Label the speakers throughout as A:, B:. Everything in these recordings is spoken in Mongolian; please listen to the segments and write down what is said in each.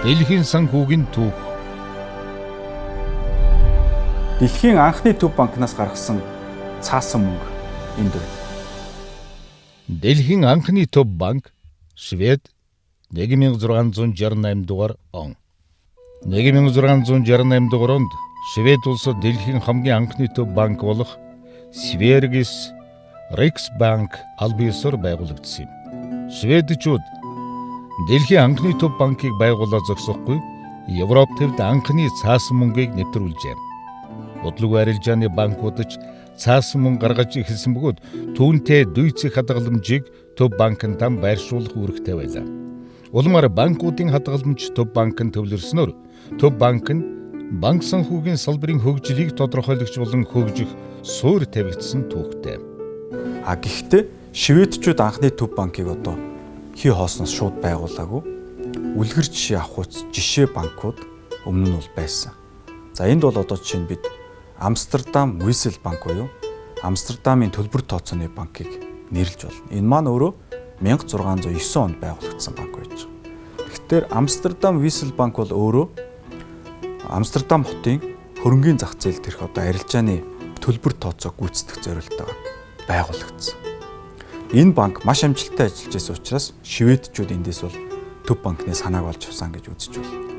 A: Дэлхийн санхүүгийн түүх.
B: Дэлхийн анхны төв банкнаас гаргасан цаасан мөнгө энд байна.
A: Дэлхийн анхны төв банк Швед 1668 дугаар он. 1668 дугаар онд Швед улсад дэлхийн хамгийн анхны төв банк болох Sveriges Riksbank аль биесээр байгуулагдсан юм. Шведчууд дэлхийн анхны төв банкыг байгуулаад зогсохгүй Европ төвд анхны цаасан мөнгийг нэвтрүүлжээ. Бодлого арилжааны банкудад цаасан мөнгө гаргаж эхэлсэн бөгөөд түүнтэй дүйцэх хадгаламжийг төв банкнд байршуулах үүрэгтэй байлаа. Улмаар банкуудын хадгаламж төв банкнд төвлөрснөөр төв банк нь банк санхүүгийн салбарын хөгжлийг тодорхойлогч болон хөгжих суурь тавигдсан түүхтэй.
B: Гэхдээ шведчүүд анхны төв банкыг одоо хий хоосноос шууд байгуулаагүй. Үлгэр жишээ авах жишээ банкуд өмнө нь бол байсан. За энд бол одоо жишээ нь бид Амстердам Висел банк буюу Амстердамын төлбөр тооцооны банкыг нэрлэж болно. Энэ маань өөрөө 1609 онд байгуулагдсан банк байж байгаа. Тэгэхээр Амстердам Висел банк бол өөрөө Амстердам хотын хөрөнгийн зах зээлд тэрх одоо арилжааны төлбөр тооцоог гүйцэтгэх зорилготойгоор байгуулагдсан. Энэ банк маш амжилттай ажиллаж байсан учраас шведчүүд эндээс бол төв банкны санааг олж авсан гэж үзэж байна.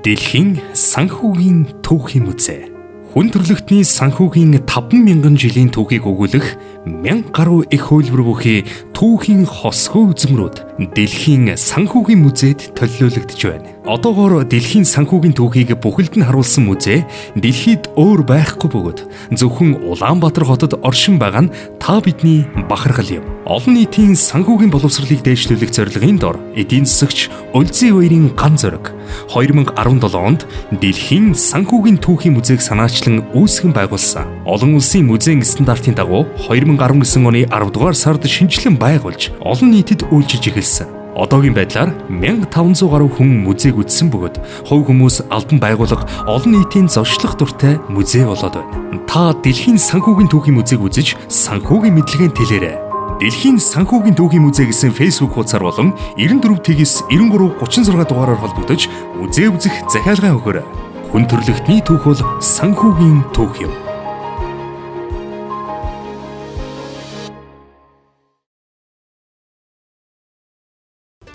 C: Дэлхийн санхүүгийн түүхийн музей. Хүн төрөлхтний санхүүгийн 5,000 жилийн түүхийг өгүүлэх 1000 гаруй их хөлбөр бүхий түүхийн хосгүй үзмрүүд Дэлхийн санхүүгийн музейд төлөөлөгдөж байна. Одоогоор Дэлхийн санхүүгийн түүхийг бүхэлд нь харуулсан музей дэлхийд өөр байхгүй бөгөөд зөвхөн Улаанбаатар хотод оршин байгаа нь та бидний бахархал юм. Олон нийтийн санхүүгийн боловсролыг дээшлүүлэх зорилгын дор эдийн засагч Өлзий баярын ган зориг 2017 онд Дэлхийн санхүүгийн түүхийн музейг санаачлан үүсгэн байгуулсан. Олон улсын музейн стандартын дагуу 2019 оны 10 дугаар сард шинжилэн байгуулж олон нийтэд үйлчилж эхэлсэн. Одоогийн байдлаар 1500 гаруй хүн музейг үзсэн бөгөөд хувь хүмүүс албан байгууллага олон нийтийн зочлох дуртай музей болоод байна. Та Дэлхийн санхүүгийн түүхийн музейг үзэж санхүүгийн мэдлэгээ тэлээрэй. Дэлхийн санхүүгийн түүхийн музей гэсэн Facebook хуудасаар болон 94-93-36 дугаараар холбогдож музей үзэх захиалгаа өгөөрэй. Хүн төрөлхтний түүх бол санхүүгийн түүх юм.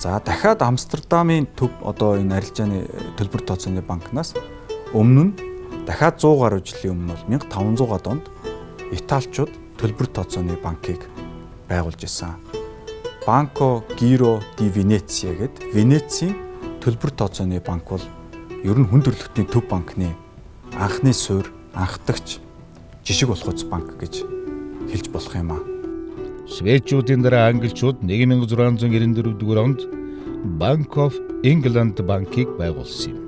B: За дахиад Амстердамын төв одоо энэ арилжааны төлбөр тооцооны банкнаас өмнө нь дахиад 100 гаруй жилийн өмнө бол 1500-аад онд Италичууд төлбөр тооцооны банкыг байгуулж исэн. Банко Гиро ди Венеция гэдэг Венецийн төлбөр тооцооны банк бол ер нь хүн төрөлхтний төв банкны анхны суурь, анхдагч жишг болох банк гэж хэлж болох юм аа.
A: Шведчүүдийн дараа англичууд 1694 дугаар онд Bank of England банкыг байгуулсан юм.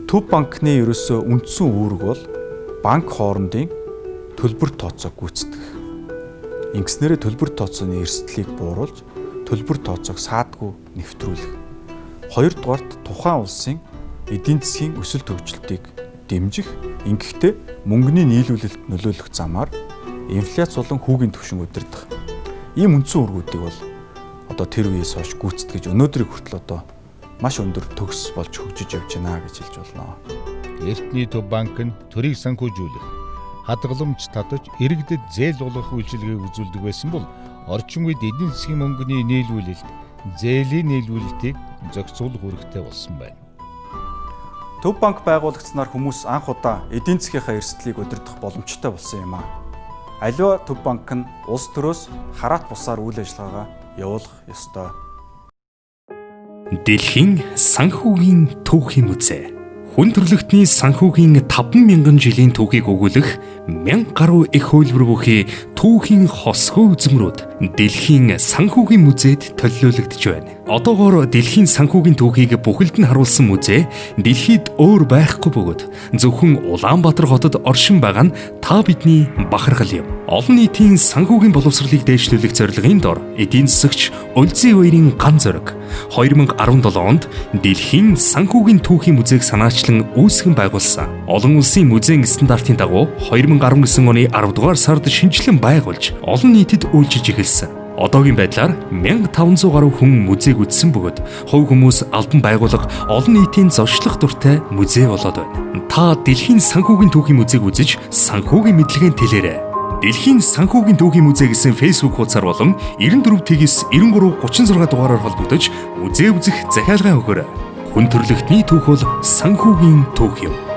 B: Төв банкны ерөөсөө үндсэн үүрэг бол банк хоорондын төлбөр тооцоог гүйцэтгэх. Ингэснээрээ төлбөр тооцооны эрсдлийг бууруулж төлбөр тооцоог саадгүй нэвтрүүлэх. Хоёрдугаарт тухайн улсын эдийн засгийн өсөлт хөгжилтийг дэмжих. Ингэхдээ мөнгөний нийлүүлэлт нөлөөлөх замаар инфляц болон хүүгийн түвшин удирдах. Ийм үндсэн үүргүүдийг бол одоо тэр үеэс хойш гүйцэтгэж өнөөдрийг хүртэл одоо маш өндөр төгс болж хөгжиж явж байна гэж хэлж болно.
A: Эртний төв банк нь төрийг санхүүжүүлэх, хадгаламж татаж, иргэдэд зээл болох үйлчилгээг үзүүлдэг байсан бол орчин үед эдийн засгийн мөнгөний нийлүүлэлт, зээлийн нийлүүлэлтийг зохицуулах үүрэгтэй болсон байна.
B: Төв банк байгуулагдсанаар хүмүүс анх удаа эдийн засгийнхаа эрсдлийг удирдах боломжтой болсон юм аа. Аливаа төв банк нь улс төрөөс хараат бусаар үйл ажиллагаагаа явуулах ёстой.
C: Дэлхийн санхүүгийн түүхийн музей. Хүн төрөлхтний санхүүгийн 5,000 жилийн түүхийг өгүүлэх 1000 гаруй их хөлбөр бүхий түүхийн хосгүй үзмрүүд Дэлхийн санхүүгийн музейд төлөөлөгдөж байна. Одоогоор Дэлхийн санхүүгийн түүхийг бүхэлд нь харуулсан музей дэлхийд өөр байхгүй бөгөөд зөвхөн Улаанбаатар хотод оршин байгаа нь та бидний бахархал юм. Олон нийтийн санхүүгийн боловсролыг дээшлүүлэх зорилгын дор эдийн засагч Өлзий баярын ган зориг 2017 онд Дэлхийн санхүүгийн түүхийн музейг санаачлан үүсгэн байгуулсан. Олон улсын музейн стандартын дагуу 2019 оны 10 дугаар сард шинжилэн байгуулж олон нийтэд үйлчилж эхэлсэн. Одоогийн байдлаар 1500 гаруй хүн музейг үзсэн бөгөөд хувь хүмүүс албан байгууллага олон нийтийн зочлох дуртай музей болоод байна. Та дэлхийн санхүүгийн түүхийн музейг үзэж санхүүгийн мэдлэгээ тэлээрэй. Дэлхийн санхүүгийн түүхийн музей гэсэн Facebook хуудасаар болон 94-93-36 дугаараар холбогдож музей үзэх захиалгаа өгөөрэй. Хүн төрөлхтний түүх бол санхүүгийн түүх юм.